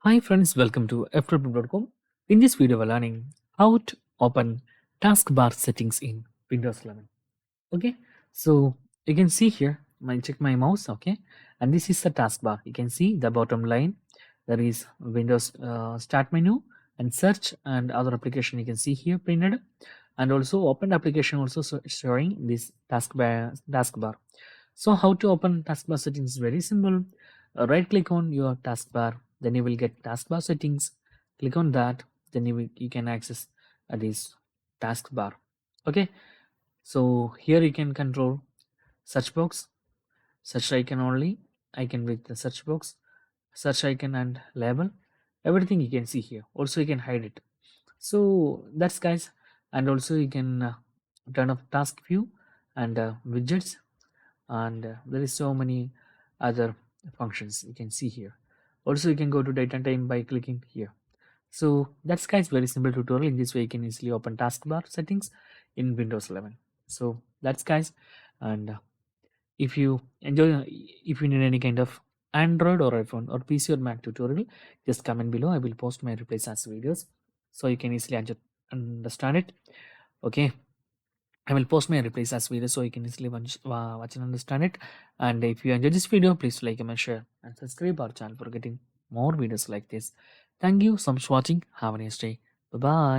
Hi friends, welcome to Ftopreview.com. In this video, we're learning how to open taskbar settings in Windows 11. Okay, so you can see here, I check my mouse, okay, and this is the taskbar. You can see the bottom line. There is Windows start menu and search and other application you can see here printed, and also open application also showing this taskbar. So how to open taskbar settings is very simple. Right click on your taskbar, then you will get taskbar settings. Click on that, then you can access this taskbar. Okay, so here you can control search box, search icon only, icon with the search box, search icon and label. Everything you can see here. Also you can hide it. So that's guys, and also you can turn off task view and widgets, and there is so many other functions you can see here. Also you can go to date and time by clicking here. So that's guys very simple tutorial. In this way you can easily open taskbar settings in Windows 11. So that's guys, and if you enjoy, if you need any kind of Android or iPhone or PC or Mac tutorial, just comment below. I will post my replies as videos so you can easily understand it. Okay, I will post my replies as videos so you can easily watch and understand it. And if you enjoyed this video, please like, comment, share, and subscribe our channel for getting more videos like this. Thank you so much for watching. Have a nice day. Bye bye.